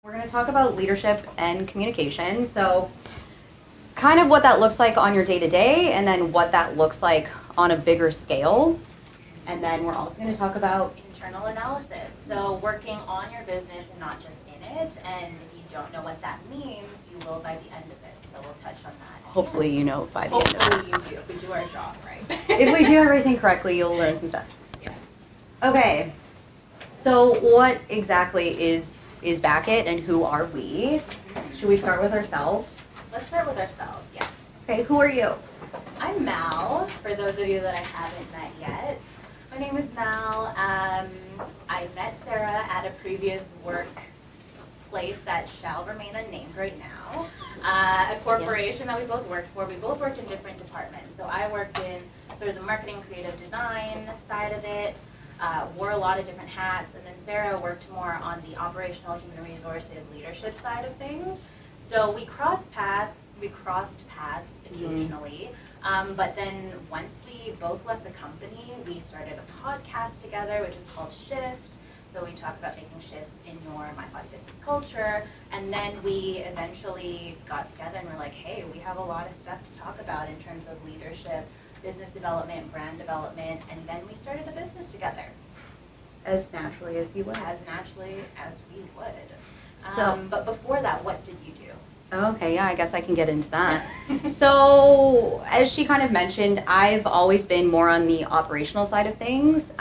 We're going to talk about leadership and communication. So kind of what that looks like on your day-to-day, and then what that looks like on a bigger scale. And then we're also going to talk about internal analysis. So working on your business and not just in it. And if you don't know what that means, you will by the end of this. So we'll touch on that. Hopefully you know by the end of it. Hopefully you do, if we do our job right. If we do everything correctly, you'll learn some stuff. Yes. Okay. So what exactly is Bakit and who are we? Should we start with ourselves? Let's start with ourselves, yes. Okay, who are you? I'm Mal, for those of you that I haven't met yet. My name is Mal. I met Sara at a previous workplace that shall remain unnamed right now. A corporation that we both worked for. We both worked in different departments. So I worked in sort of the marketing, creative design side of it. Wore a lot of different hats, and then Sara worked more on the operational human resources leadership side of things. So we crossed paths occasionally, but then once we both left the company, we started a podcast together, which is called Shift. So we talk about making shifts in your My Body Business culture, and then we eventually got together and we're like, hey, we have a lot of stuff to talk about in terms of leadership, business development, brand development, and then we started a business together. As naturally as you would. As naturally as we would. So, but before that, what did you do? Okay, yeah, I guess I can get into that. So, as she kind of mentioned, I've always been more on the operational side of things.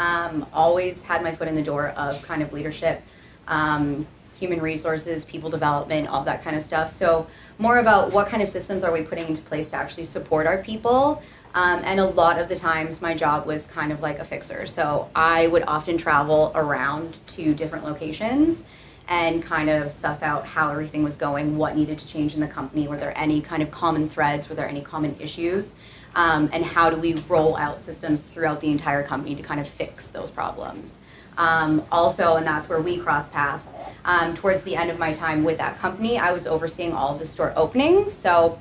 Always had my foot in the door of kind of leadership, human resources, people development, all that kind of stuff. So, more about what kind of systems are we putting into place to actually support our people. And a lot of the times my job was kind of like a fixer. So I would often travel around to different locations and kind of suss out how everything was going, what needed to change in the company, were there any kind of common threads, were there any common issues, and how do we roll out systems throughout the entire company to kind of fix those problems. Also, and that's where we cross paths, towards the end of my time with that company, I was overseeing all of the store openings. So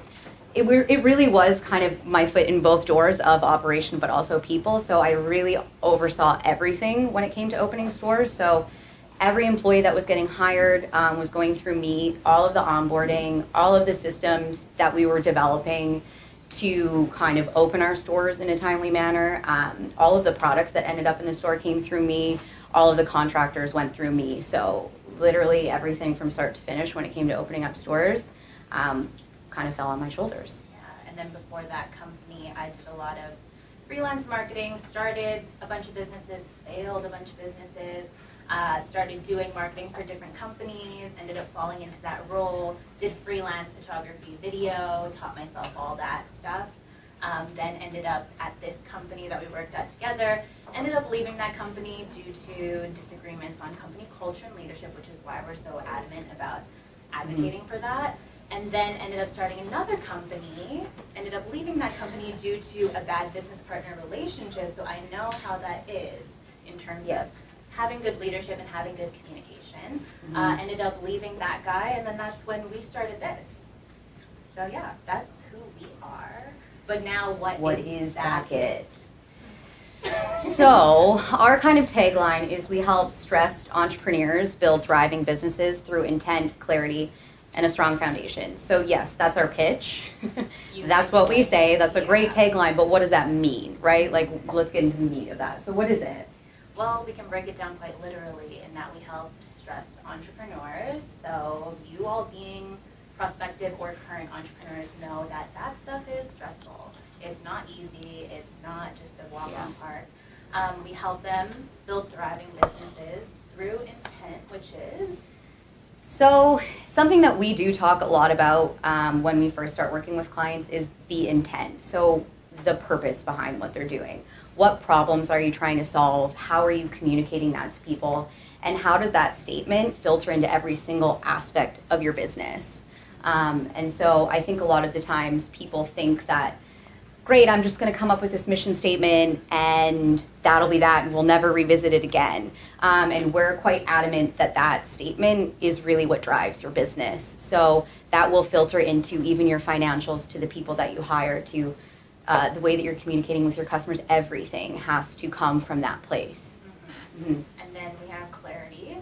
it really was kind of my foot in both doors of operation, but also people. So I really oversaw everything when it came to opening stores. So every employee that was getting hired was going through me, all of the onboarding, all of the systems that we were developing to kind of open our stores in a timely manner. All of the products that ended up in the store came through me. All of the contractors went through me. So literally everything from start to finish when it came to opening up stores kind of fell on my shoulders. Yeah, and then before that company, I did a lot of freelance marketing, started a bunch of businesses, failed a bunch of businesses, started doing marketing for different companies, ended up falling into that role, did freelance photography, video, taught myself all that stuff, then ended up at this company that we worked at together, ended up leaving that company due to disagreements on company culture and leadership, which is why we're so adamant about advocating for that. And then ended up starting another company, ended up leaving that company due to a bad business partner relationship. So I know how that is in terms of having good leadership and having good communication. Ended up leaving that guy, and then that's when we started this. So yeah, that's who we are. But now what is Bakit? So our kind of tagline is we help stressed entrepreneurs build thriving businesses through intent, clarity, and a strong foundation. So yes, that's our pitch. That's what we say. That's a great tagline, but what does that mean, right? Like, let's get into the meat of that. So what is it? Well, we can break it down quite literally in that we help stressed entrepreneurs. So you all being prospective or current entrepreneurs know that that stuff is stressful. It's not easy. It's not just a walk in the park. We help them build thriving businesses through intent, which is... So something that we do talk a lot about when we first start working with clients is the intent. So the purpose behind what they're doing. What problems are you trying to solve? How are you communicating that to people? And how does that statement filter into every single aspect of your business? And so I think a lot of the times people think that, great, I'm just going to come up with this mission statement and that'll be that and we'll never revisit it again. And we're quite adamant that that statement is really what drives your business. So that will filter into even your financials, to the people that you hire, to the way that you're communicating with your customers. Everything has to come from that place. And then we have clarity.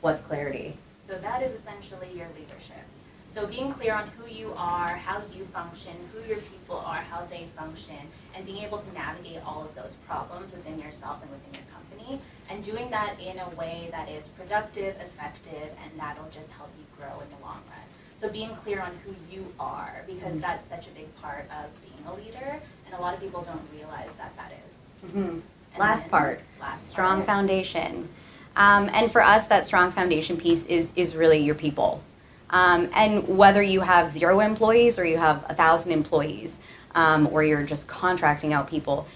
What's clarity? So that is essentially your leadership. So being clear on who you are, how you function, who your people are, how they function, and being able to navigate all of those problems within yourself and within your company, and doing that in a way that is productive, effective, and that'll just help you grow in the long run. So being clear on who you are, because that's such a big part of being a leader, and a lot of people don't realize that that is. Mm-hmm. Last part, strong foundation. And for us, that strong foundation piece is really your people. And whether you have 0 employees or you have 1,000 employees, or you're just contracting out people,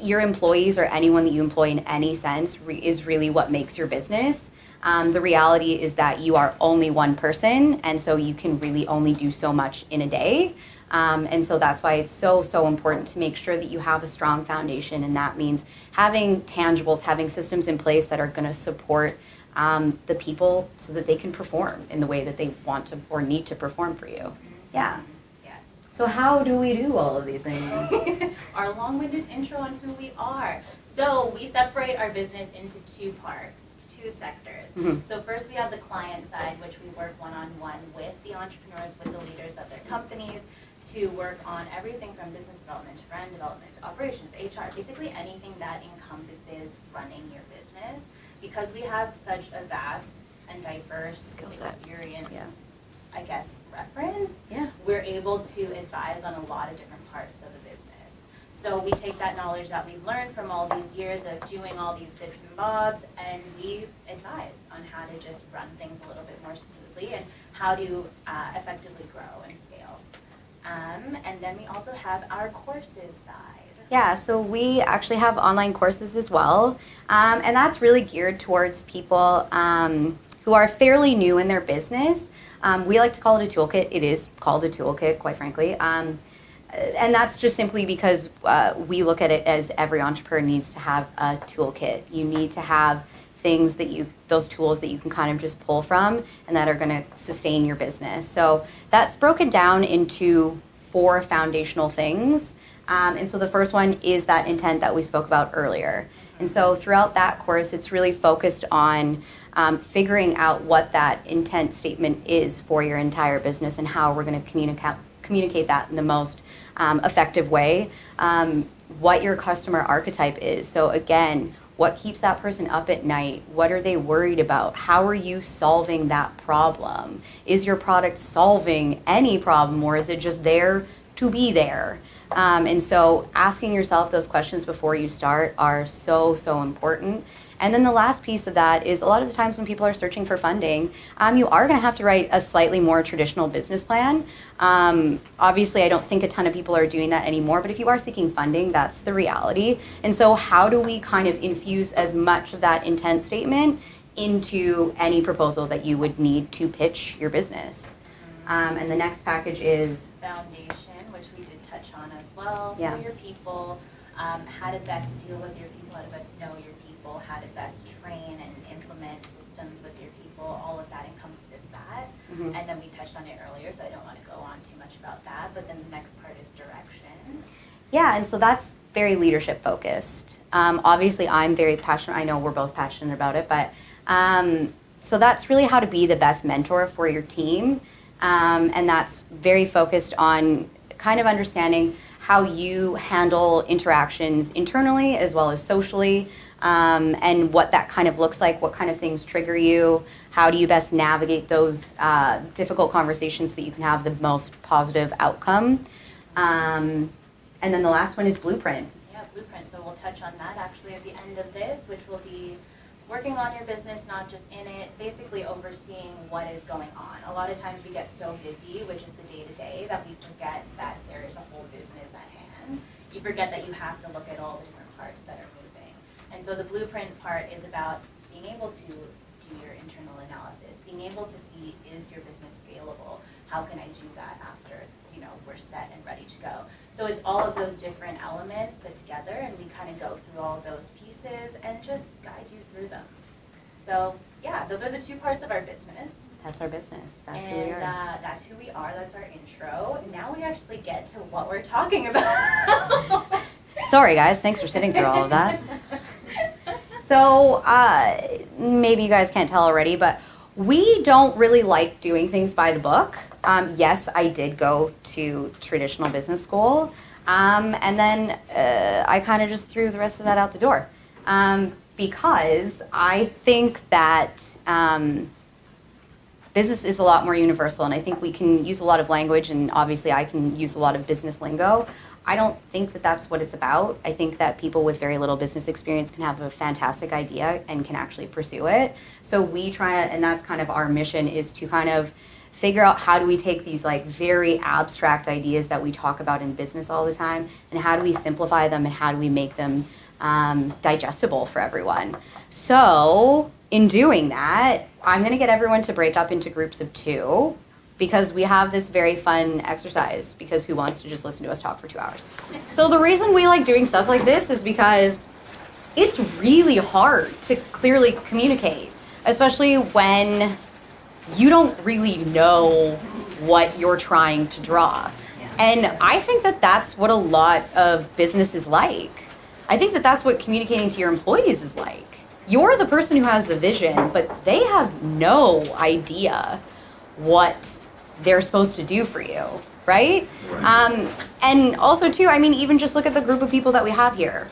your employees or anyone that you employ in any sense is really what makes your business. The reality is that you are only one person, and so you can really only do so much in a day. And so that's why it's so important to make sure that you have a strong foundation, and that means having tangibles, having systems in place that are going to support the people so that they can perform in the way that they want to or need to perform for you. Yeah. Yes. So how do we do all of these things? Our long-winded intro on who we are. So we separate our business into 2 parts, 2 sectors. Mm-hmm. So first we have the client side, which we work one-on-one with the entrepreneurs, with the leaders of their companies, to work on everything from business development to brand development to operations, HR, basically anything that encompasses running your business. Because we have such a vast and diverse skill set, experience, I guess, reference, yeah, we're able to advise on a lot of different parts of the business. So we take that knowledge that we've learned from all these years of doing all these bits and bobs, and we advise on how to just run things a little bit more smoothly and how to effectively grow and scale. And then we also have our courses side. Yeah, so we actually have online courses as well, and that's really geared towards people who are fairly new in their business. We like to call it a toolkit. It is called a toolkit, quite frankly, and that's just simply because we look at it as every entrepreneur needs to have a toolkit. You need to have things those tools that you can kind of just pull from and that are going to sustain your business. So that's broken down into 4 foundational things. And so the first one is that intent that we spoke about earlier. And so throughout that course, it's really focused on figuring out what that intent statement is for your entire business and how we're going to communicate that in the most effective way. What your customer archetype is. So again, what keeps that person up at night? What are they worried about? How are you solving that problem? Is your product solving any problem, or is it just there to be there? And so asking yourself those questions before you start are so important. And then the last piece of that is a lot of the times when people are searching for funding, you are going to have to write a slightly more traditional business plan. Obviously, I don't think a ton of people are doing that anymore, but if you are seeking funding, that's the reality. And so how do we kind of infuse as much of that intent statement into any proposal that you would need to pitch your business? And the next package is foundation, which we did touch on as well. Yeah. So your people, how to best deal with your people, how to best know your people, how to best train and implement systems with your people, all of that encompasses that. Mm-hmm. And then we touched on it earlier, so I don't want to go on too much about that, but then the next part is direction. Yeah, and so that's very leadership focused. Obviously, I'm very passionate. I know we're both passionate about it, but so that's really how to be the best mentor for your team. And that's very focused on kind of understanding how you handle interactions internally as well as socially, and what that kind of looks like, what kind of things trigger you, how do you best navigate those difficult conversations so that you can have the most positive outcome. And then the last one is blueprint. Yeah, blueprint. So we'll touch on that actually at the end of this, which will be working on your business, not just in it, basically overseeing what is going on. A lot of times we get so busy, which is the day-to-day, that we forget that there is a whole business at hand. You forget that you have to look at all the different parts that are moving. And so the blueprint part is about being able to do your internal analysis, being able to see, is your business scalable? How can I do that after, we're set and ready to go? So it's all of those different elements put together, and we kind of go through all of those pieces and just guide you through them. So yeah, those are the 2 parts of our business. That's our business. That's who we are. That's who we are. That's our intro. Now we actually get to what we're talking about. Sorry, guys. Thanks for sitting through all of that. So maybe you guys can't tell already, but We don't really like doing things by the book. Yes, I did go to traditional business school, and then I kind of just threw the rest of that out the door because I think that business is a lot more universal, and I think we can use a lot of language, and obviously I can use a lot of business lingo. I don't think that that's what it's about. I think that people with very little business experience can have a fantastic idea and can actually pursue it. So we try to, and that's kind of our mission, is to kind of figure out how do we take these like very abstract ideas that we talk about in business all the time, and how do we simplify them, and how do we make them digestible for everyone. So in doing that, I'm going to get everyone to break up into groups of 2, because we have this very fun exercise, because who wants to just listen to us talk for 2 hours? So the reason we like doing stuff like this is because it's really hard to clearly communicate, especially when you don't really know what you're trying to draw. And I think that that's what a lot of business is like. I think that that's what communicating to your employees is like. You're the person who has the vision, but they have no idea what they're supposed to do for you, right? And also too, I mean, even just look at the group of people that we have here.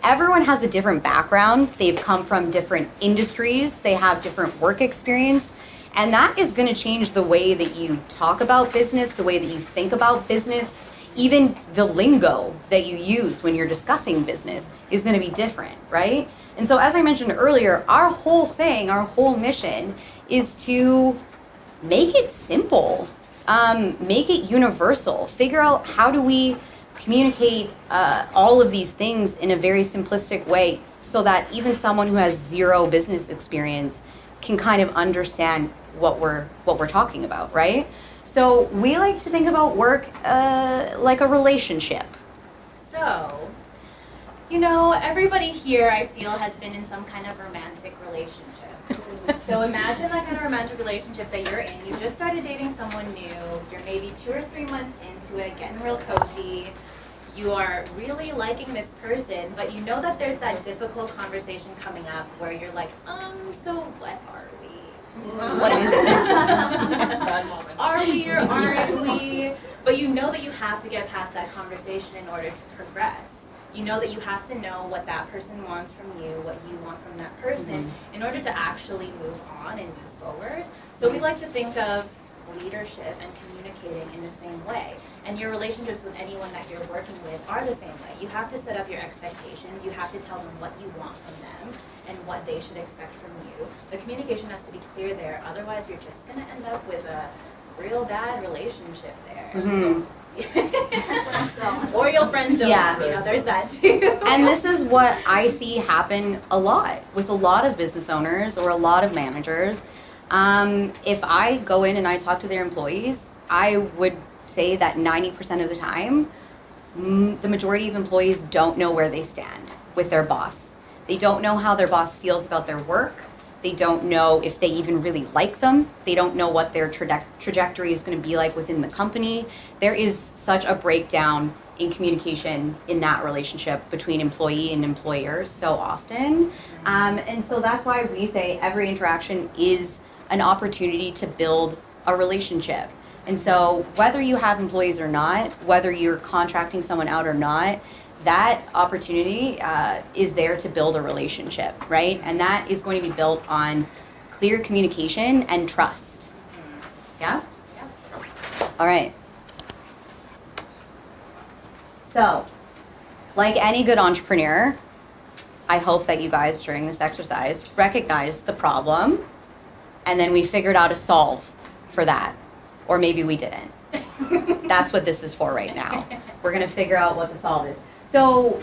Everyone has a different background. They've come from different industries. They have different work experience. And that is going to change the way that you talk about business, the way that you think about business. Even the lingo that you use when you're discussing business is going to be different, right? And so as I mentioned earlier, our whole thing, our whole mission is to make it simple, make it universal, figure out how do we communicate all of these things in a very simplistic way so that even someone who has zero business experience can kind of understand what we're talking about, right? So we like to think about work like a relationship. So, you know, everybody here, I feel, has been in some kind of romantic relationship. So imagine that kind of romantic relationship that you're in. You just started dating someone new. You're maybe 2 or 3 months into it, getting real cozy. You are really liking this person, but you know that there's that difficult conversation coming up where you're like, so what are we? What is this? Are we or aren't we? But you know that you have to get past that conversation in order to progress. You know that you have to know what that person wants from you, what you want from that person, in order to actually move on and move forward. So we like to think of leadership and communicating in the same way. And your relationships with anyone that you're working with are the same way. You have to set up your expectations. You have to tell them what you want from them and what they should expect from you. The communication has to be clear there. Otherwise, you're just going to end up with a real bad relationship there. Or your friend zone. Yeah. You know, there's that too. And this is what I see happen a lot with a lot of business owners or a lot of managers. If I go in and I talk to their employees, I would say that 90% of the time, the majority of employees don't know where they stand with their boss. They don't know how their boss feels about their work. They don't know if they even really like them. They don't know what their trajectory is going to be like within the company. There is such a breakdown in communication in that relationship between employee and employer so often. And so that's why we say every interaction is an opportunity to build a relationship. And so whether you have employees or not, whether you're contracting someone out or not, that opportunity is there to build a relationship, right? And that is going to be built on clear communication and trust. Yeah? All right. So, like any good entrepreneur, I hope that you guys during this exercise recognize the problem and then we figured out a solve for that. Or maybe we didn't. That's what this is for right now. We're going to figure out what the solve is. So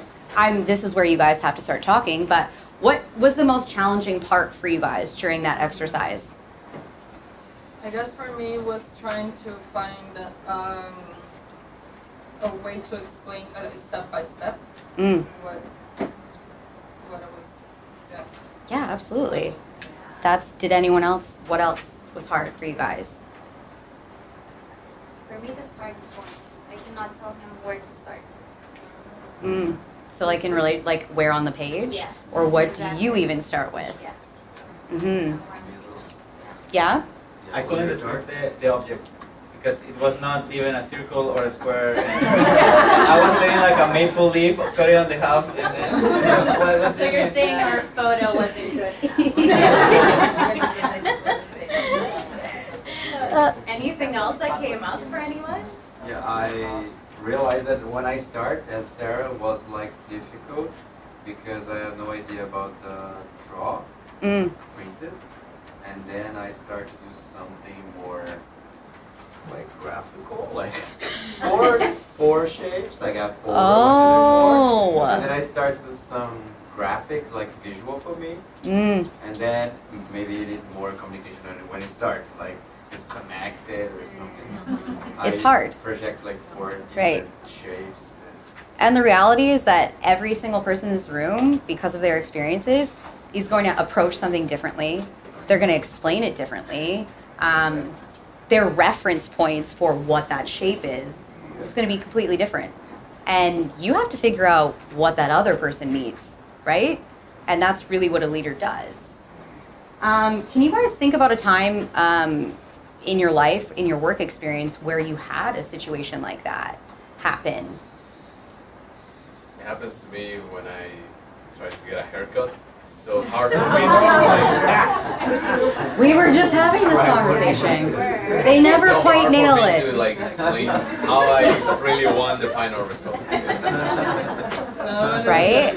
this is where you guys have to start talking, but what was the most challenging part for you guys during that exercise? I guess for me was trying to find a way to explain step by step what it was. Yeah, absolutely. Did anyone else, what else was hard for you guys? For me, the starting point. I cannot tell him where to start. So like like where on the page? Yes. Or what Exactly. do you even start with? Yes. Yeah? I couldn't start the object because it was not even a circle or a square. And I was saying like a maple leaf, cut it on the half, and then. So you're saying our photo wasn't good enough? Anything else that came up for anyone? Yeah, I realized that when I start as Sarah was like difficult because I have no idea about the draw, printed, and then I start to do something more like graphical, like four shapes. I got four. Oh. And then I start to do some graphic, like visual for me, Mm. and then maybe you need more communication when it starts, like it's connected or something. It's hard. Project like four different Right. shapes. And the reality is that every single person in this room, because of their experiences, is going to approach something differently. They're going to explain it differently. Their reference points for what that shape is going to be completely different. And you have to figure out what that other person needs, right? And that's really what a leader does. Can you guys think about a time in your life, in your work experience, where you had a situation like that happen? It happens to me when I try to get a haircut. It's so hard for me to explain. We were just having this conversation. They never So quite hard nail for me it. to like explain how I really want the final result. Right?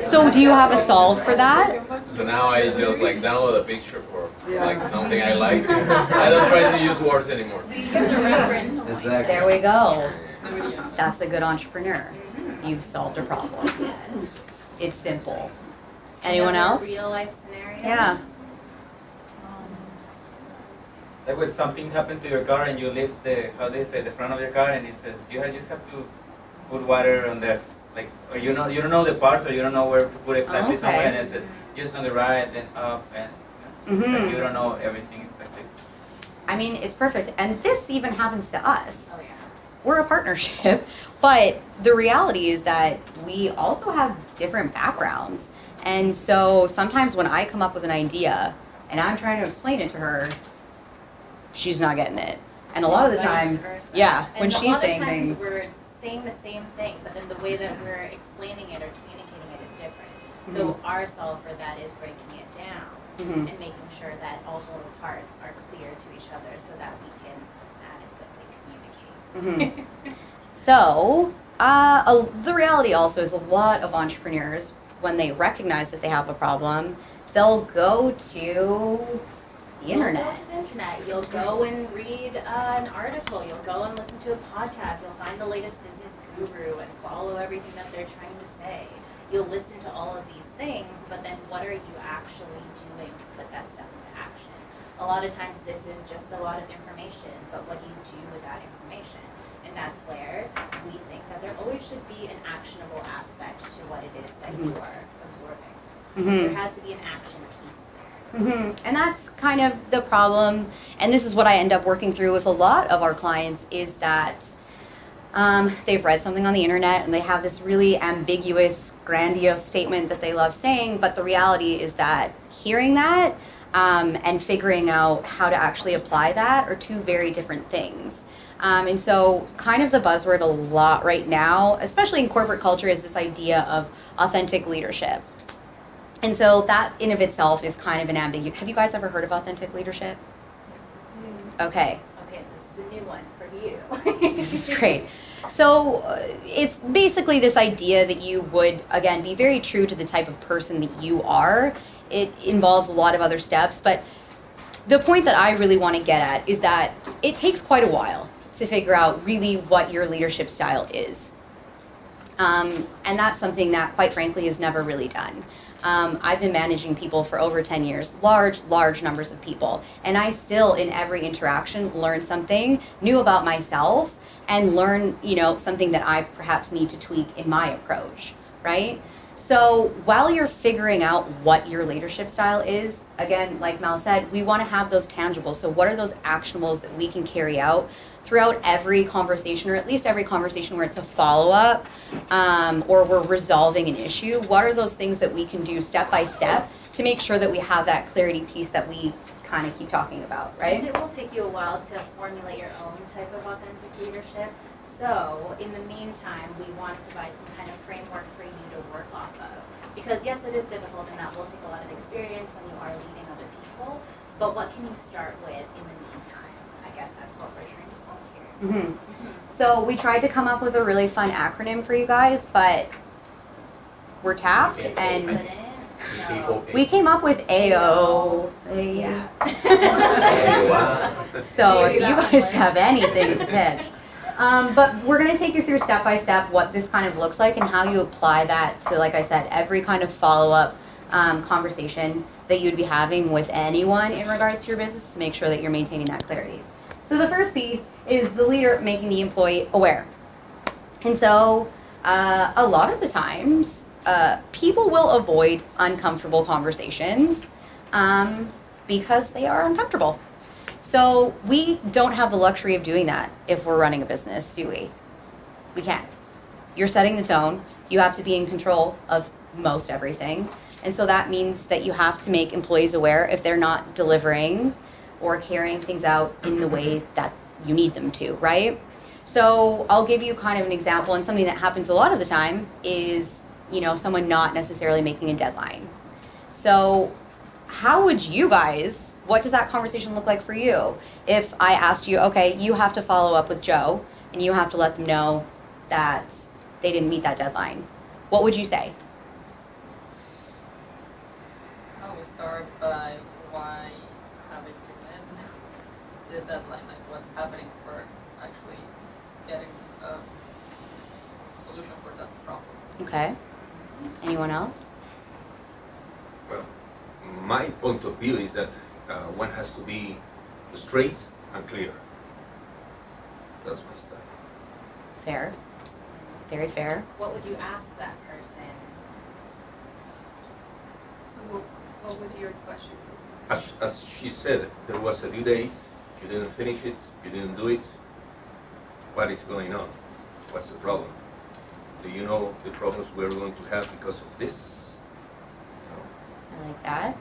So do you have a solve for that? So now I just like download a picture for like something I like. I don't try to use words anymore. So you use a reference point. Exactly. There we go. That's a good entrepreneur. You've solved a problem. It's simple. Anyone Any other else? Real life scenarios? Yeah. Like when something happened to your car and you lift the, how they say, the front of your car and it says, you just have to put water on the, like, or you don't know the parts or you don't know where to put exactly Okay. somewhere and it says, just on the right, then up, and like you don't know everything exactly. I mean, it's perfect. And this even happens to us. Oh yeah. We're a partnership, but the reality is that we also have different backgrounds. And so sometimes when I come up with an idea and I'm trying to explain it to her, she's not getting it. And a lot of the Vice time, versa. yeah, And when a she's lot of saying times things. we're saying the same thing, but then the way that we're explaining it or communicating it is different. So our solve for that is breaking it down Mhm. and making sure that all the little parts are clear to each other so that we can adequately communicate. So, the reality also is a lot of entrepreneurs, when they recognize that they have a problem, they'll go to the internet. You'll go to the internet. You'll go and read an article. You'll go and listen to a podcast. You'll find the latest business guru and follow everything that they're trying to say. You'll listen to all of these things, but then what are you actually doing to put that stuff into action? A lot of times this is just a lot of information, but what do you do with that information? And that's where we think that there always should be an actionable aspect to what it is that you are absorbing. There has to be an action piece there. And that's kind of the problem. And this is what I end up working through with a lot of our clients is that they've read something on the internet and they have this really ambiguous, grandiose statement that they love saying, but the reality is that hearing that and figuring out how to actually apply that are two very different things. And so kind of the buzzword a lot right now, especially in corporate culture, is this idea of authentic leadership. And so that in of itself is kind of an ambiguous. Have you guys ever heard of authentic leadership? Okay. Okay, this is a new one for you. This is great. So it's basically this idea that you would, again, be very true to the type of person that you are. It involves a lot of other steps, but the point that I really want to get at is that it takes quite a while to figure out really what your leadership style is. And that's something that, quite frankly, is never really done. I've been managing people for over 10 years, large numbers of people, and I still, in every interaction, learn something new about myself and learn, something that I perhaps need to tweak in my approach, right? So while you're figuring out what your leadership style is, again, like Mel said, we want to have those tangibles. So what are those actionables that we can carry out throughout every conversation, or at least every conversation where it's a follow-up, or we're resolving an issue? What are those things that we can do step by step to make sure that we have that clarity piece that we kind of keep talking about, And right? it will take you a while to formulate your own type of authentic leadership. So in the meantime, we want to provide some kind of framework for you to work off of. Because yes, it is difficult and that will take a lot of experience when you are leading other people. But what can you start with in the meantime? I guess that's what we're trying to solve here. So we tried to come up with a really fun acronym for you guys, but we're tapped and No. we came up with AO. Yeah. So if you guys have anything to pitch. But we're going to take you through step by step what this kind of looks like and how you apply that to, like I said, every kind of follow-up conversation that you'd be having with anyone in regards to your business to make sure that you're maintaining that clarity. So the first piece is the leader making the employee aware. And so a lot of the times, people will avoid uncomfortable conversations because they are uncomfortable. So we don't have the luxury of doing that if we're running a business, do we? We can't. You're setting the tone. You have to be in control of most everything. And so that means that you have to make employees aware if they're not delivering or carrying things out in the way that you need them to, right? So I'll give you kind of an example, and something that happens a lot of the time is, you know, someone not necessarily making a deadline. So how would you guys, what does that conversation look like for you? If I asked you, okay, you have to follow up with Joe and you have to let them know that they didn't meet that deadline, what would you say? I will start by why haven't you met the deadline? Like what's happening for actually getting a solution for that problem? Okay. Anyone else? Well, my point of view is that one has to be straight and clear. That's my style. Fair. Very fair. What would you ask that person? So what would your question be? As she said, there was a due date, you didn't finish it, you didn't do it. What is going on? What's the problem? Do you know the problems we're going to have because of this? I like that.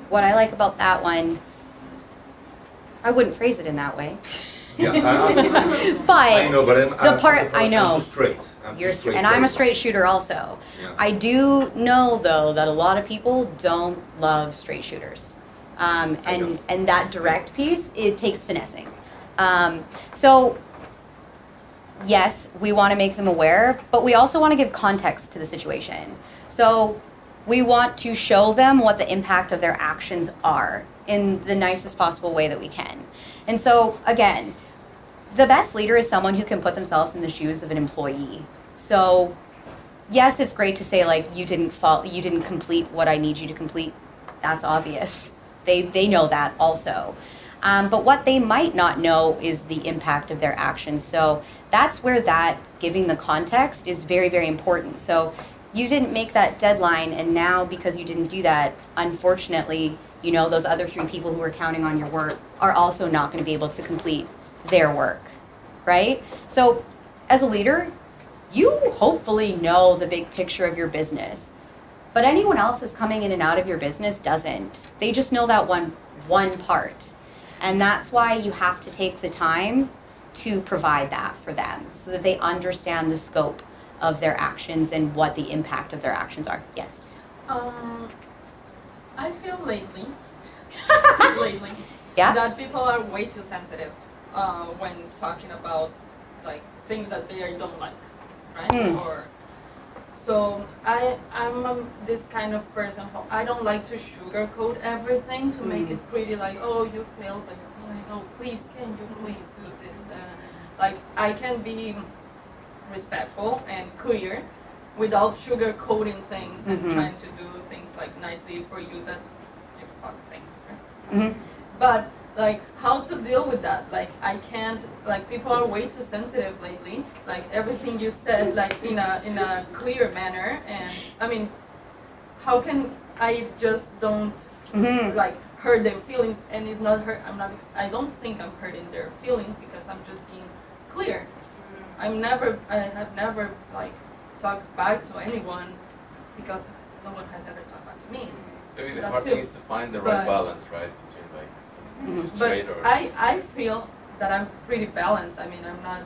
What I like about that one, I wouldn't phrase it in that way. Yeah, But I know, but I know. I'm too straight. You're and I'm a straight shooter also. Yeah. I do know though that a lot of people don't love straight shooters, and that direct piece, it takes finessing. So yes, we want to make them aware, but we also want to give context to the situation. So we want to show them what the impact of their actions are in the nicest possible way that we can. And so again, the best leader is someone who can put themselves in the shoes of an employee. So yes, it's great to say like you didn't complete what I need you to complete. That's obvious. They know that also. But what they might not know is the impact of their actions. So that's where that giving the context is very, very important. So you didn't make that deadline, and now because you didn't do that, unfortunately, you know, those other 3 people who are counting on your work are also not going to be able to complete their work, right? So as a leader, you hopefully know the big picture of your business, but anyone else that's coming in and out of your business doesn't. They just know that one part. And that's why you have to take the time to provide that for them so that they understand the scope of their actions and what the impact of their actions are. Yes? I feel lately Yeah? that people are way too sensitive when talking about like things that they don't like, right? Or so I'm this kind of person who I don't like to sugarcoat everything to make it pretty like, oh, you failed, like, oh, please, can you please do this? Like I can be respectful and clear without sugarcoating things and trying to do things like nicely for you that you fuck things, right? But like how to deal with that? Like I can't, like people are way too sensitive lately. Like everything you said like in a clear manner, and I mean, how can I just don't like hurt their feelings? And it's not hurt. I don't think I'm hurting their feelings because I'm just being clear. I have never like talked back to anyone because no one has ever talked back to me. Maybe the That's hard true. thing is to find the right But- balance, right? Between like But straight or I feel that I'm pretty balanced. I mean, I'm not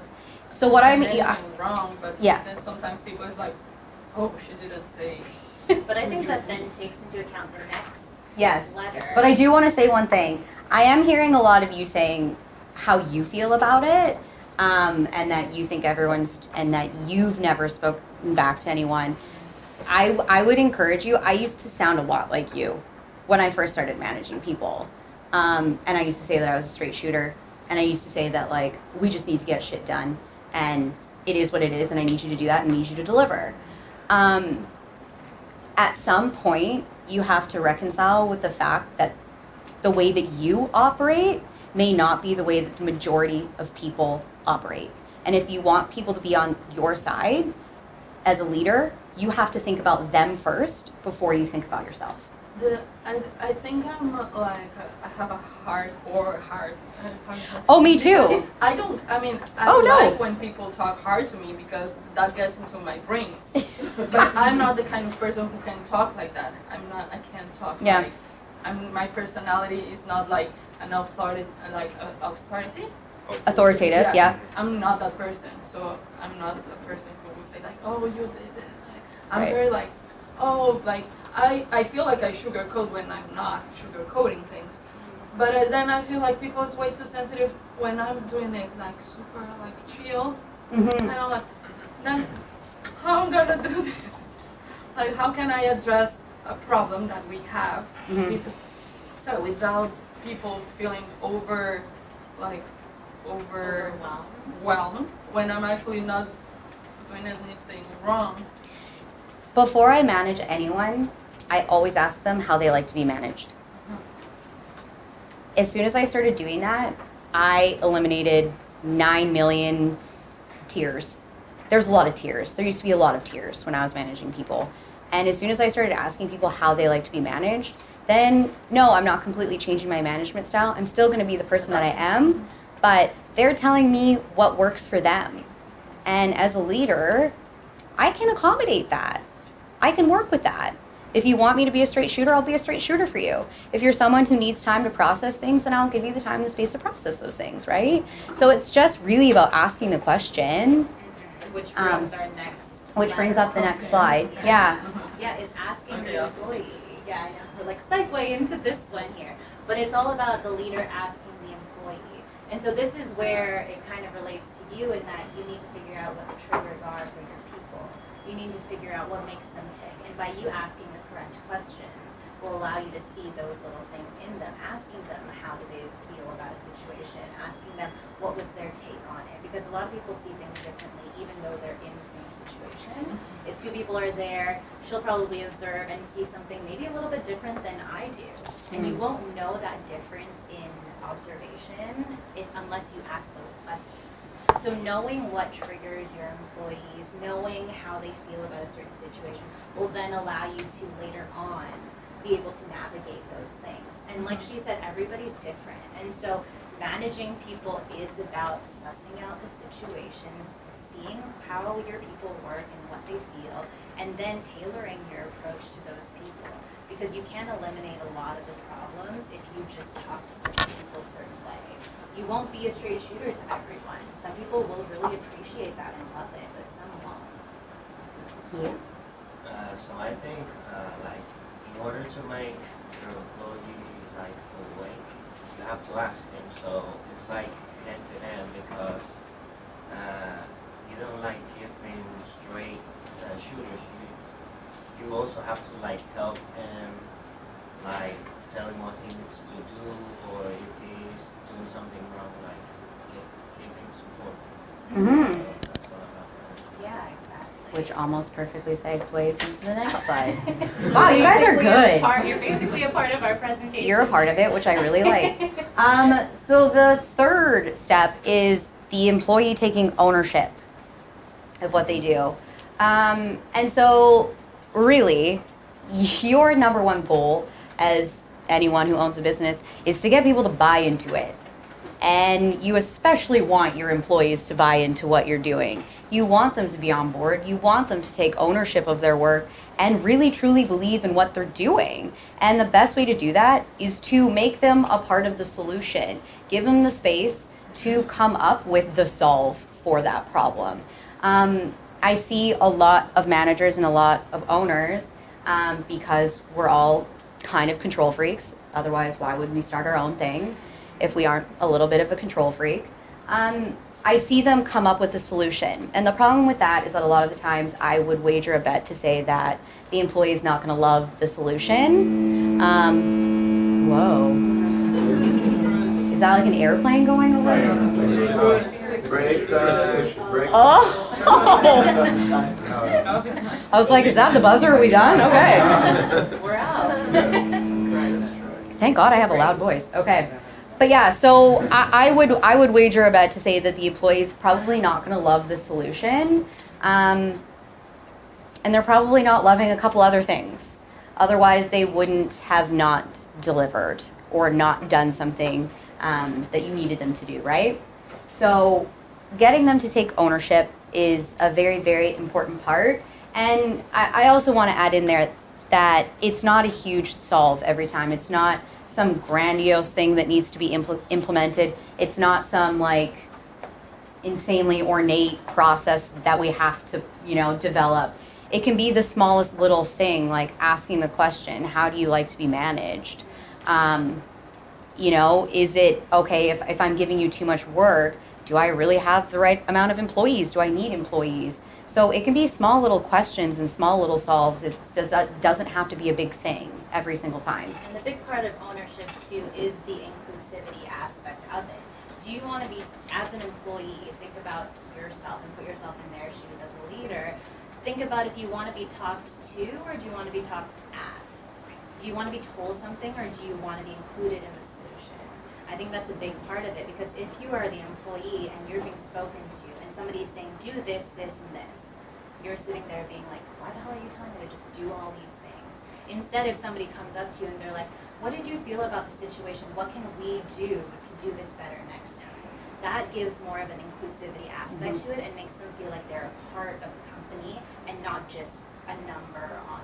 So what I'm, saying yeah, anything wrong, but Yeah. then sometimes people is like, oh, she didn't say. But I think that then takes into account the next yes. letter. But I do want to say one thing. I am hearing a lot of you saying how you feel about it, and that you think and that you've never spoken back to anyone. I would encourage you. I used to sound a lot like you when I first started managing people. And I used to say that I was a straight shooter. And I used to say that, like, we just need to get shit done. And it is what it is, and I need you to do that and need you to deliver. At some point, you have to reconcile with the fact that the way that you operate may not be the way that the majority of people operate. And if you want people to be on your side as a leader, you have to think about them first before you think about yourself. I think I'm like, I have a hardcore heart. Oh, me too. I don't, I mean, I Oh, no. like when people talk hard to me because that gets into my brains. But I'm not the kind of person who can talk like that. I can't talk Yeah. like, my personality is not like an authority, authority? Authoritative, yeah. I'm not that person, so I'm not the person who will say like, oh, you did this. Like, I'm Right. very like, oh, like, I feel like I sugarcoat when I'm not sugarcoating things. But then I feel like people is way too sensitive when I'm doing it like super like chill. Mm-hmm. And I'm like, then how I'm gonna do this? Like, how can I address a problem that we have Mhm. without people feeling overwhelmed when I'm actually not doing anything wrong? Before I manage anyone, I always ask them how they like to be managed. As soon as I started doing that, I eliminated 9 million tiers. There's a lot of tiers. There used to be a lot of tiers when I was managing people. And as soon as I started asking people how they like to be managed, then no, I'm not completely changing my management style. I'm still going to be the person that I am, but they're telling me what works for them. And as a leader, I can accommodate that. I can work with that. If you want me to be a straight shooter, I'll be a straight shooter for you. If you're someone who needs time to process things, then I'll give you the time and the space to process those things, right? So it's just really about asking the question, Which brings our next. which brings up the letter. next slide. Yeah. Yeah, it's asking Okay, the awesome. employee. Yeah, I know. We're like segue into this one here. But it's all about the leader asking the employee. And so this is where it kind of relates to you in that you need to figure out what the triggers are for your people. You need to figure out what makes them tick. And by you asking the correct questions will allow you to see those little things in them. Asking them how do they feel about a situation. Asking them what was their take on it. Because a lot of people see things differently even though they're in the same situation. If two people are there, she'll probably observe and see something maybe a little bit different than I do. And you won't know that difference in observation unless you ask those questions. So knowing what triggers your employees, knowing how they feel about a certain situation will then allow you to later on be able to navigate those things. And like she said, everybody's different. And so managing people is about sussing out the situations, seeing how your people work and what they feel, and then tailoring your approach to those people. Because you can't eliminate a lot of the problems if you just talk to certain people a certain way. You won't be a straight shooter to everyone. Some people will really appreciate that and love it, but some won't. Yes. So I think like in order to make your employee like awake, you have to ask him. So it's like end to end because you don't like give him straight shooters. You also have to like help him, like tell him what he needs to do, or if he's doing something wrong, like give him support. Mm-hmm. So that's all about that. Yeah, exactly. Which almost perfectly segues into the next slide. Wow, you guys are good. You're basically a part of our presentation. You're a part of it, which I really like. So the third step is the employee taking ownership of what they do. And so really, your number one goal as anyone who owns a business is to get people to buy into it. And you especially want your employees to buy into what you're doing. You want them to be on board. You want them to take ownership of their work and really truly believe in what they're doing. And the best way to do that is to make them a part of the solution. Give them the space to come up with the solve for that problem. I see a lot of managers and a lot of owners, because we're all kind of control freaks. Otherwise, why would we start our own thing if we aren't a little bit of a control freak? I see them come up with a solution. And the problem with that is that a lot of the times I would wager a bet to say that the employee is not going to love the solution. Whoa. Is that like an airplane going over? Break time. Oh! I was like, is that the buzzer? Are we done? Okay. We're out. Thank God I have a loud voice. Okay. But yeah, so I would wager a bet to say that the employee is probably not going to love the solution. And they're probably not loving a couple other things. Otherwise, they wouldn't have not delivered or not done something that you needed them to do, right? So getting them to take ownership is a very, very important part. And I also want to add in there that it's not a huge solve every time. It's not some grandiose thing that needs to be implemented. It's not some like insanely ornate process that we have to, develop. It can be the smallest little thing, like asking the question, how do you like to be managed? Is it okay if I'm giving you too much work? Do I really have the right amount of employees? Do I need employees? So it can be small little questions and small little solves. It doesn't have to be a big thing every single time. And the big part of ownership too is the inclusivity aspect of it. Do you want to be, as an employee, think about yourself and put yourself in their shoes as a leader. Think about if you want to be talked to or do you want to be talked at? Do you want to be told something or do you want to be included in the solution? I think that's a big part of it, because if you are the employee and you're being spoken to and somebody's saying, do this, this, and this, you're sitting there being like, why the hell are you telling me to just do all these things? Instead, if somebody comes up to you and they're like, what did you feel about the situation? What can we do to do this better next time? That gives more of an inclusivity aspect to it and makes them feel like they're a part of the company and not just a number on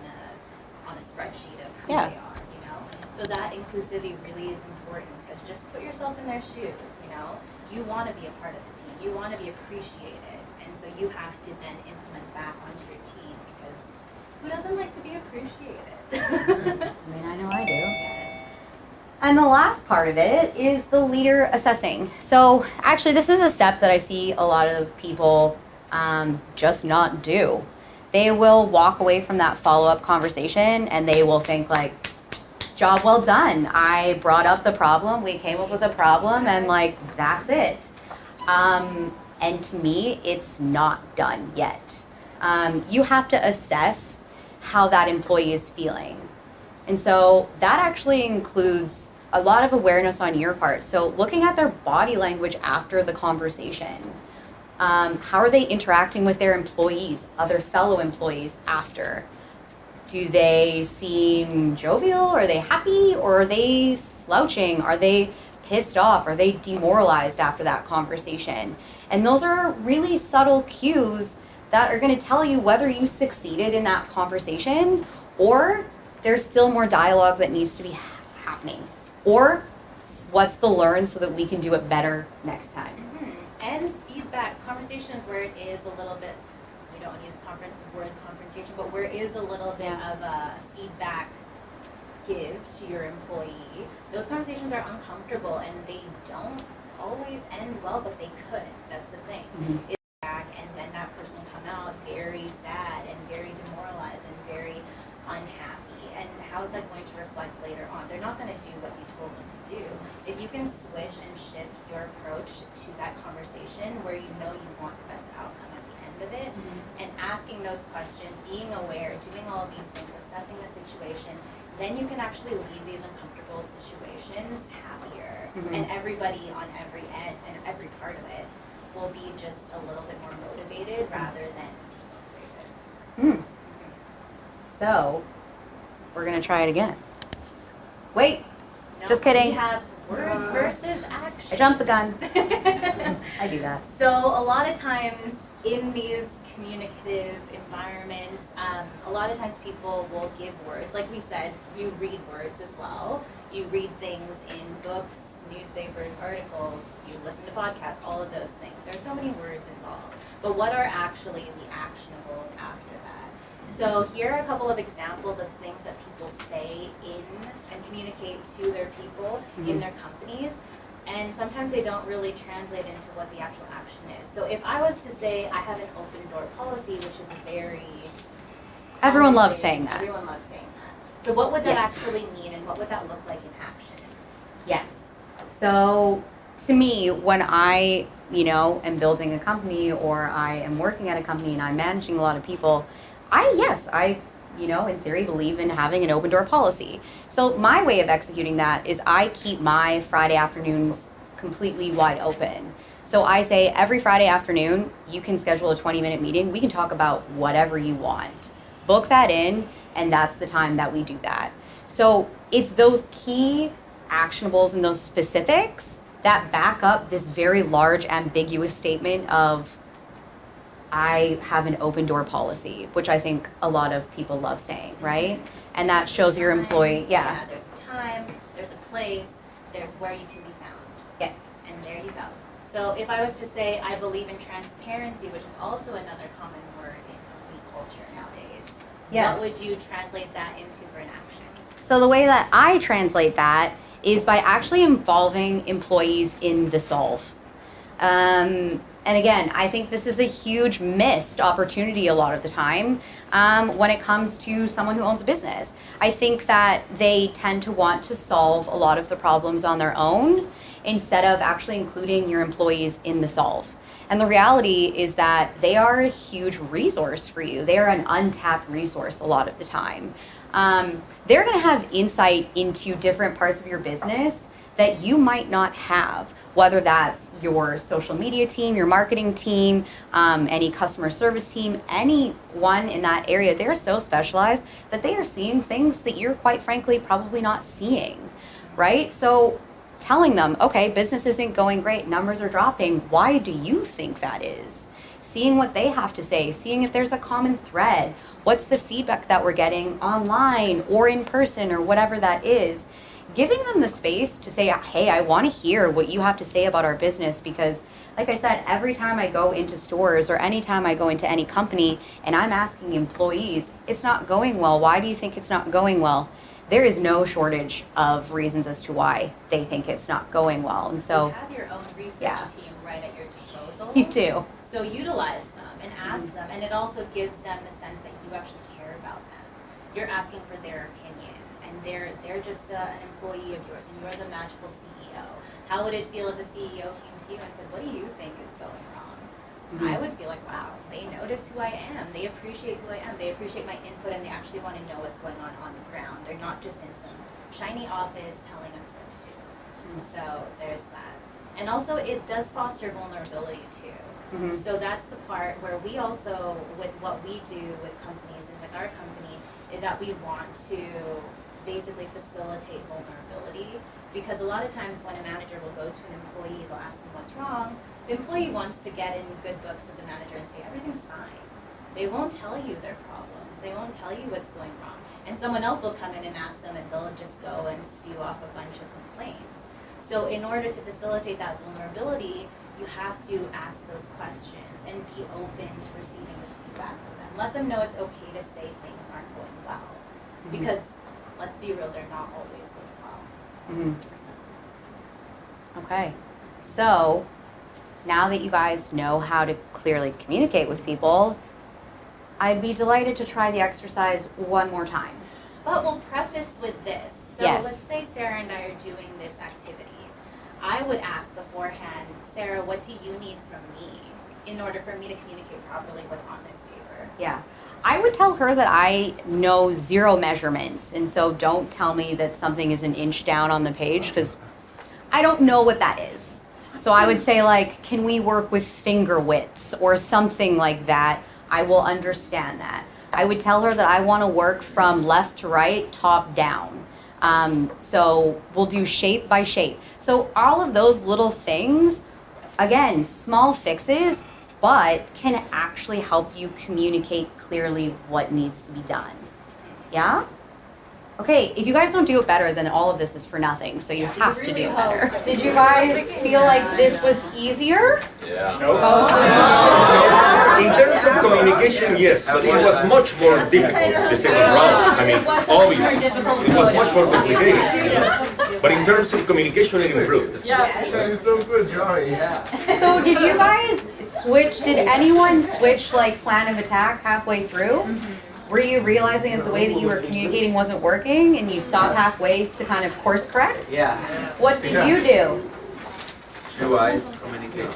a spreadsheet of who they are, So that inclusivity really is important, because just put yourself in their shoes, You want to be a part of the team. You want to be appreciated. And so you have to then implement that onto your team, because who doesn't like to be appreciated? I know I do. Yes. And the last part of it is the leader assessing. So actually, this is a step that I see a lot of people just not do. They will walk away from that follow-up conversation and they will think like, job well done. I brought up the problem, we came up with a problem, and like, that's it. And to me, it's not done yet. You have to assess how that employee is feeling. And so that actually includes a lot of awareness on your part. So looking at their body language after the conversation. How are they interacting with their employees, other fellow employees after? Do they seem jovial? Are they happy? Or are they slouching? Are they pissed off? Are they demoralized after that conversation? And those are really subtle cues that are going to tell you whether you succeeded in that conversation or there's still more dialogue that needs to be happening. Or what's the learn so that we can do it better next time. And feedback, conversations where it is a little bit, we don't want to use word confrontation, but where it is a little bit of a feedback give to your employee. Those conversations are uncomfortable and they don't always end well, but they could. That's the thing. It's back, and then that person come out very sad and very demoralized and very unhappy. And how is that going to reflect later on? They're not going to do what you told them to do. If you can switch and shift your approach to that conversation where you know you want the best outcome at the end of it, and asking those questions, being aware, doing all of these things, assessing the situation, then you can actually leave these uncomfortable situations happier. And everybody on every end and every part of it will be just a little bit more motivated rather than demotivated. So, we're going to try it again. Wait, No, just kidding. We have words versus action. I jumped the gun. I do that. So a lot of times in these communicative environments, a lot of times people will give words. Like we said, you read words as well. You read things in books, newspapers, articles, you listen to podcasts, all of those things. There are so many words involved. But what are actually the actionables after that? So here are a couple of examples of things that people say in and communicate to their people in their companies. And sometimes they don't really translate into what the actual action is. So if I was to say I have an open door policy, which is very... Everyone loves saying that. Everyone loves saying that. So what would that Yes. actually mean, and what would that look like in action? Yes. So to me, when I, am building a company or I am working at a company and I'm managing a lot of people, I in theory believe in having an open door policy. So my way of executing that is I keep my Friday afternoons completely wide open. So I say every Friday afternoon, you can schedule a 20-minute meeting. We can talk about whatever you want. Book that in, and that's the time that we do that. So it's those key actionables and those specifics that back up this very large, ambiguous statement of I have an open door policy, which I think a lot of people love saying, right? And that shows your employee, Yeah, there's a time, there's a place, there's where you can be found. Yeah. And there you go. So if I was to say I believe in transparency, which is also another common word in company culture nowadays, Yes. what would you translate that into for an action? So the way that I translate that is by actually involving employees in the solve. And again, I think this is a huge missed opportunity a lot of the time when it comes to someone who owns a business. I think that they tend to want to solve a lot of the problems on their own instead of actually including your employees in the solve. And the reality is that they are a huge resource for you. They are an untapped resource a lot of the time. They're going to have insight into different parts of your business that you might not have, whether that's your social media team, your marketing team, any customer service team, anyone in that area. They're so specialized that they are seeing things that you're quite frankly probably not seeing, right? So telling them, okay, business isn't going great, numbers are dropping, why do you think that is? Seeing what they have to say, seeing if there's a common thread, what's the feedback that we're getting online or in person or whatever that is. Giving them the space to say, hey, I want to hear what you have to say about our business, because like I said, every time I go into stores or anytime I go into any company and I'm asking employees, it's not going well. Why do you think it's not going well? There is no shortage of reasons as to why they think it's not going well. And so you have your own research team right at your disposal. You do. So utilize them and ask them, and it also gives them the sense that you actually care about them. You're asking for their opinion. And they're just an employee of yours, and you're the magical CEO. How would it feel if the CEO came to you and said, what do you think is going wrong? I would feel like, wow, they notice who I am. They appreciate who I am. They appreciate my input, and they actually want to know what's going on the ground. They're not just in some shiny office telling us what to do. So there's that. And also, it does foster vulnerability, too. So that's the part where we also, with what we do with companies and with our company, is that we want to basically facilitate vulnerability, because a lot of times when a manager will go to an employee, they'll ask them what's wrong. The employee wants to get in good books with the manager and say everything's fine. They won't tell you their problems. They won't tell you what's going wrong. And someone else will come in and ask them, and they'll just go and spew off a bunch of complaints. So in order to facilitate that vulnerability, you have to ask those questions and be open to receiving the feedback from them. Let them know it's okay to say things aren't going well, because let's be real, they're not always going well. Okay, so now that you guys know how to clearly communicate with people, I'd be delighted to try the exercise one more time. But we'll preface with this. So let's say Sarah and I are doing this activity. I would ask beforehand, Sarah, what do you need from me in order for me to communicate properly what's on this paper? Yeah. I would tell her that I know 0 measurements, and so don't tell me that something is an inch down on the page, because I don't know what that is. So I would say, like, can we work with finger widths or something like that? I will understand that. I would tell her that I want to work from left to right, top down. So we'll do shape by shape. So all of those little things, again, small fixes, but can actually help you communicate clearly what needs to be done. Yeah? Okay, if you guys don't do it better, then all of this is for nothing, so you have to do it better. Did you guys feel like this was easier? Yeah. Okay. In terms of communication, yes, but it was much more difficult the second round. I mean, obviously, it was much more complicated. But in terms of communication, it improved. Yeah, for sure. It's so good drawing. So did you guys switch, did anyone switch like plan of attack halfway through? Were you realizing that the way that you were communicating wasn't working and you stopped halfway to kind of course correct? Yeah. What did you do? She was communicator.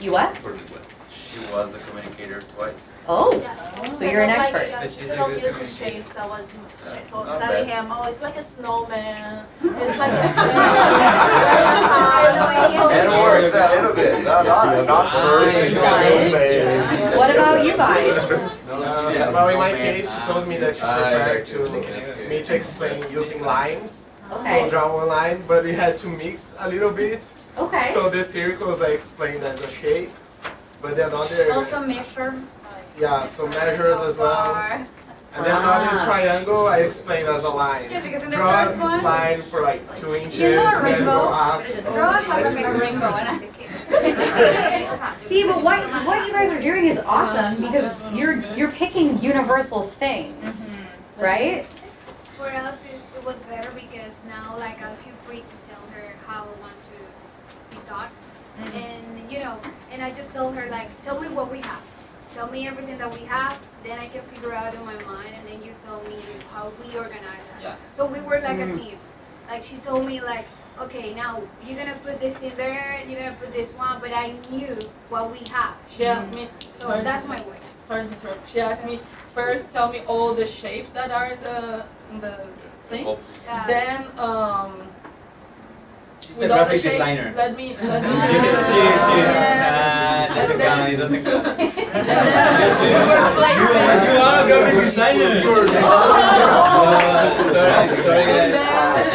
You what? She was a communicator twice. Oh, so you're an expert. Instead of using shapes, I was telling him, oh, it's like a snowman. It's like a It works a little bit. Not It does. What about you guys? Well, in my case, she told me that she preferred me to explain using lines. Okay. So draw one line, but we had to mix a little bit. Okay. So the circles I explained as a shape, but the other, also measure. yeah, so measures as well. And then another triangle I explained as a line. Yeah, because in the Draw first a one, line for like 2 inches, you know a then rainbow? go up. Draw a rainbow. And See, but what you guys are doing is awesome because you're picking universal things, right? For us, it was better because now, like, I feel free to tell her how I want to be taught. And, you know, and I just told her, like, tell me what we have. Tell me everything that we have, then I can figure out in my mind, and then you tell me how we organize it. Yeah. So we were like a team. Like, she told me, like, okay, now you're gonna put this in there, you're gonna put this one, but I knew what we have. She asked me, So that's my way. sorry to interrupt. She asked me, first tell me all the shapes that are in the thing. Then, She's with a all the graphic shapes, designer. let me She is. Doesn't count. It doesn't count. And then we were placing. You are a graphic designer. Sorry, And then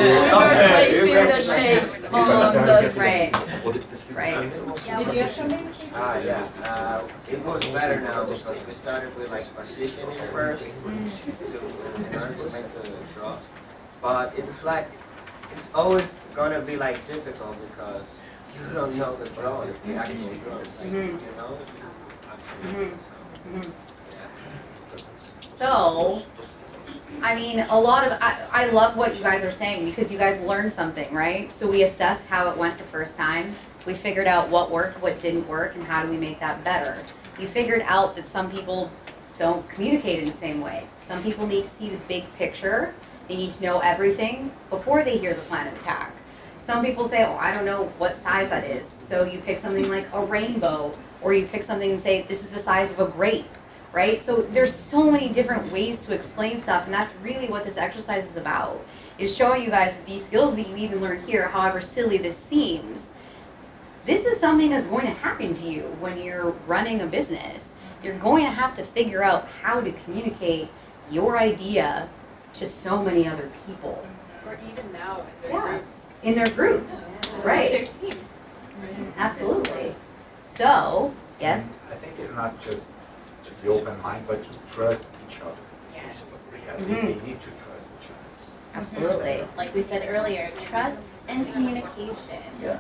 we were placing the shapes on the Right. Right. Yeah, Did you have something? It was better now because we started with like positioning first to learn to make the draw. But it's like, it's always gonna be like difficult because you don't know the draw if you actually draw. Like, you know? So, I mean, a lot of, I love what you guys are saying because you guys learned something, right? So we assessed how it went the first time. We figured out what worked, what didn't work, and how do we make that better. You figured out that some people don't communicate in the same way. Some people need to see the big picture. They need to know everything before they hear the plan of attack. Some people say, oh, I don't know what size that is. So you pick something like a rainbow, or you pick something and say, this is the size of a grape, right? So there's so many different ways to explain stuff, and that's really what this exercise is about, is showing you guys that these skills that you even learn here, however silly this seems, this is something that's going to happen to you when you're running a business. You're going to have to figure out how to communicate your idea to so many other people. Or even now in their groups. In their groups, right. Their team. Absolutely. So, yes? I think it's not just the open mind, but to trust each other. Yes. They need to trust each other. Absolutely. Like we said earlier, trust and communication. Yeah.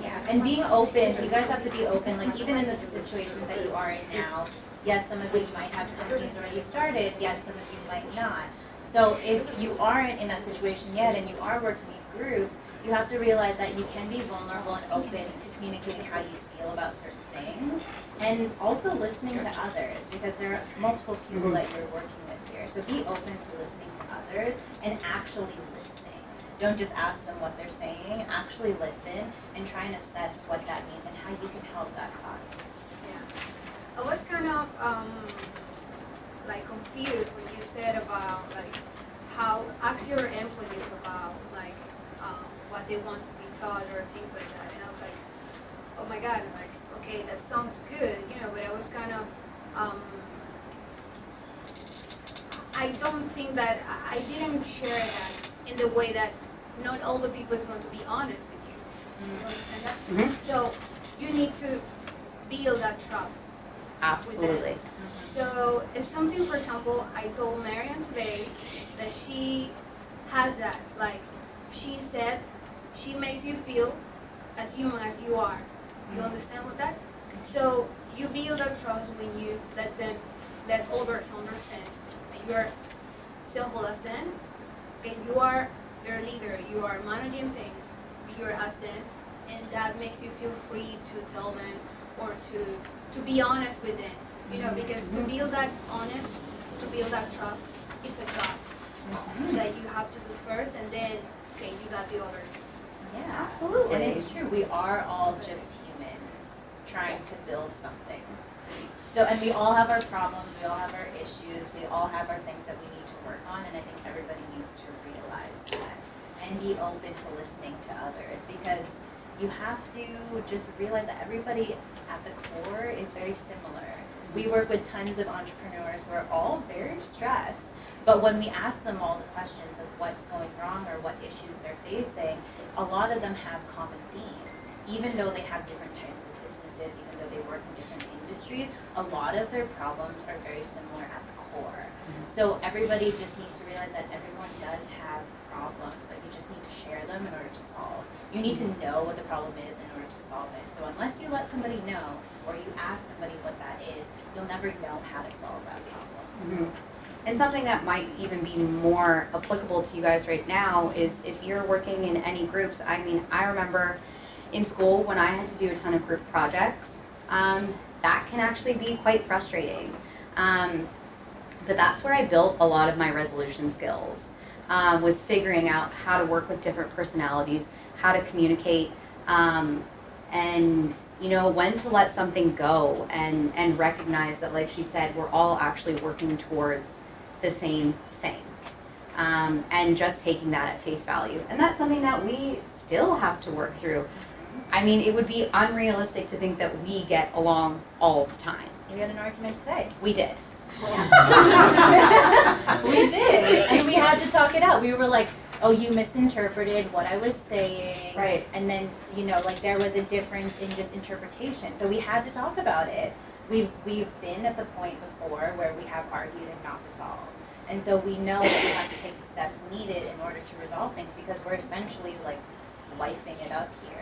Yeah, and being open, you guys have to be open, like even in the situations that you are in now, yes, some of you might have some things already started, yes, some of you might not. So if you aren't in that situation yet and you are working in groups, you have to realize that you can be vulnerable and open to communicating how you feel about certain things, and also listening to others, because there are multiple people that you're working with here. So be open to listening to others and actually listening. Don't just ask them what they're saying, actually listen and try and assess what that means and how you can help that cause. Yeah. I was kind of like confused when you said about like how ask your employees about like what they want to be taught or things like that, and I was like, oh my god, and like okay, that sounds good, you know, but I was kind of I don't think that I didn't share that in the way that not all the people is going to be honest with you. You understand that? So you need to build that trust. Absolutely. So if something, for example, I told Marian today that she has that, like she said, she makes you feel as human as you are. You understand what that? So you build that trust when you let others understand that you are simple as them, and you are their leader, you are managing things, you're as them, and that makes you feel free to tell them or to be honest with them. You know, because to build that trust is a job that you have to do first, and then okay, you got the other things. Yeah, absolutely. And it's true, we are all just humans trying to build something. So, and we all have our problems, we all have our issues, we all have our things that we need to work on, and I think everybody needs to realize that and be open to listening to others, because you have to just realize that everybody at the core is very similar. We work with tons of entrepreneurs who are all very stressed, but when we ask them all the questions of what's going wrong or what issues they're facing, a lot of them have common themes. Even though they have different types of businesses, even though they work in different industries, a lot of their problems are very similar at the core. So everybody just needs to realize that everyone does have problems, but you just need to share them in order to solve. You need to know what the problem is in order to solve it. So unless you let somebody know, or you ask somebody what that is, you'll never know how to solve that problem. And something that might even be more applicable to you guys right now is if you're working in any groups. I mean, I remember in school when I had to do a ton of group projects, that can actually be quite frustrating. But that's where I built a lot of my resolution skills, was figuring out how to work with different personalities, how to communicate, and when to let something go and recognize that, like she said, we're all actually working towards the same thing, and just taking that at face value. And that's something that we still have to work through. I mean, it would be unrealistic to think that we get along all the time. We had an argument today. We did. Yeah. We did, and we had to talk it out. We were like, oh, you misinterpreted what I was saying. Right. And then, there was a difference in just interpretation. So we had to talk about it. We've been at the point before where we have argued and not resolved. And so we know that we have to take the steps needed in order to resolve things, because we're essentially wifing it up here.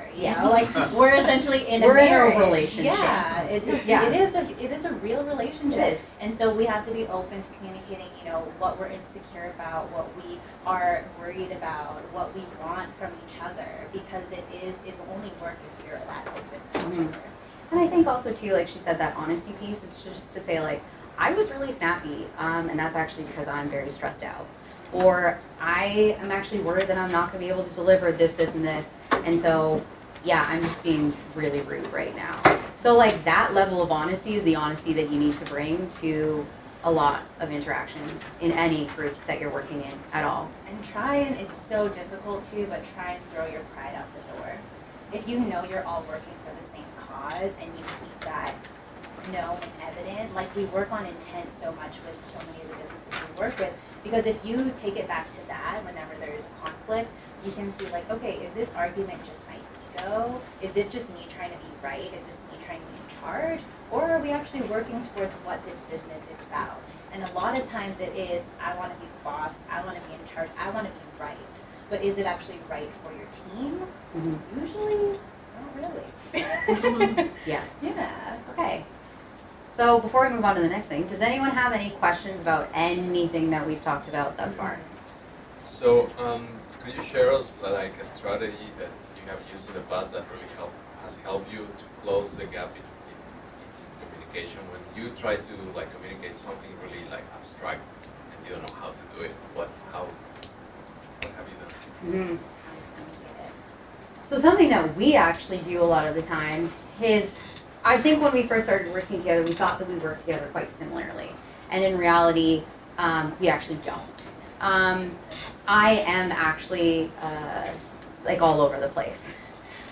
We're essentially in a marriage. In a relationship. Yeah, it is a real relationship. It is. And so we have to be open to communicating, what we're insecure about, what we are worried about, what we want from each other, because it will only work if you're that open to each other. And I think also too, like she said, that honesty piece is just to say, like, I was really snappy, and that's actually because I'm very stressed out. Or I am actually worried that I'm not going to be able to deliver this, and this. And so, yeah, I'm just being really rude right now. So, like, that level of honesty is the honesty that you need to bring to a lot of interactions in any group that you're working in at all. And it's so difficult too, but try and throw your pride out the door. If you know you're all working for the same cause and you keep that known and evident, like we work on intent so much with so many of the businesses we work with, because if you take it back to that whenever there's conflict, you can see like, okay, is this argument just my ego? Is this just me trying to be right? Is this me trying to be in charge? Or are we actually working towards what this business is about? And a lot of times it is, I want to be the boss, I want to be in charge, I want to be right. But is it actually right for your team? Mm-hmm. Usually, not really. Yeah. Yeah. Okay. So before we move on to the next thing, does anyone have any questions about anything that we've talked about thus far? So, could you share us like a strategy that you have used in the past that really has helped you to close the gap in communication when you try to like communicate something really like abstract and you don't know how to do it? What have you done? Mm-hmm. So something that we actually do a lot of the time is, I think when we first started working together, we thought that we worked together quite similarly. And in reality, we actually don't. I am actually like all over the place.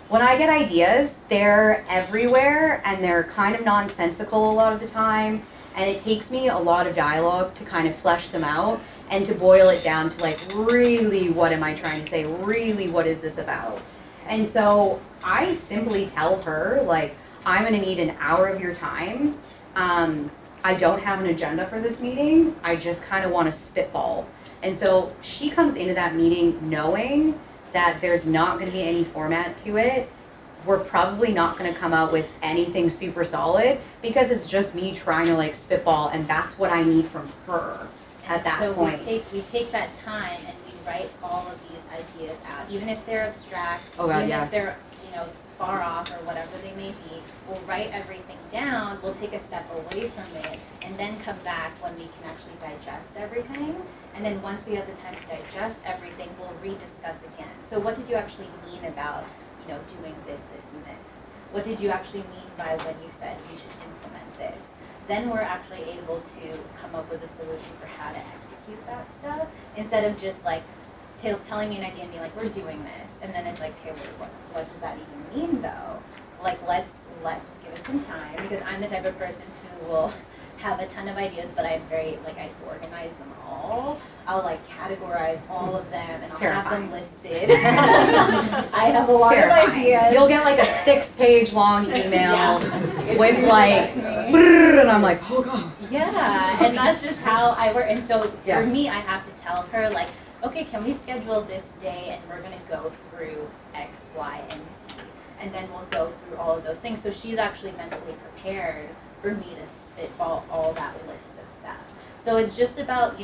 When I get ideas, they're everywhere and they're kind of nonsensical a lot of the time. And it takes me a lot of dialogue to kind of flesh them out and to boil it down to like, really, what am I trying to say? Really, what is this about? And so I simply tell her, like, I'm gonna need an hour of your time. I don't have an agenda for this meeting. I just kind of want to spitball. And so she comes into that meeting knowing that there's not going to be any format to it. We're probably not going to come out with anything super solid because it's just me trying to like spitball, and that's what I need from her at that point. So we take that time and we write all of these ideas out, even if they're abstract, even if they're far off or whatever they may be. We'll write everything down, we'll take a step away from it, and then come back when we can actually digest everything. And then once we have the time to digest everything, we'll rediscuss again. So what did you actually mean about, doing this, and this? What did you actually mean by when you said we should implement this? Then we're actually able to come up with a solution for how to execute that stuff, instead of just like telling me an idea and being like, we're doing this, and then it's like, okay, what does that even mean though? Like, let's give it some time, because I'm the type of person who will have a ton of ideas, but I'm very, I organize them all. I'll categorize all of them, and I'll have them listed. I have a lot of ideas. You'll get a 6-page long email with brrr, and I'm like, oh god. Yeah, and that's just how I work. And so for me, I have to tell her okay, can we schedule this day and we're gonna go through X, Y, and Z, and then we'll go through all of those things. So she's actually mentally prepared for me to spitball all that list of stuff. So it's just about,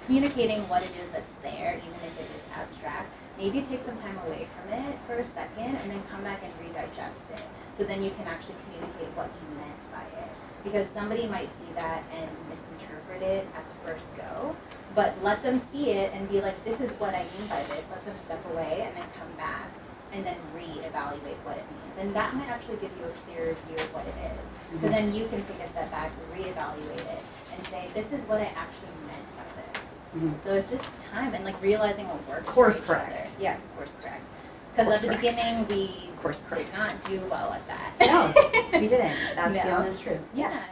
communicating what it is that's there, even if it is abstract. Maybe take some time away from it for a second and then come back and redigest it. So then you can actually communicate what you meant by it. Because somebody might see that and misinterpret it at first go, but let them see it and be like, this is what I mean by this. Let them step away and then come back and then reevaluate what it means. And that might actually give you a clearer view of what it is. Because then you can take a step back, reevaluate it, and say, this is what I actually meant by this. So it's just time and realizing what works. Course correct. Yes, course correct. Because at the beginning we did not do well at that. No, we didn't. That's the honest truth. Yeah.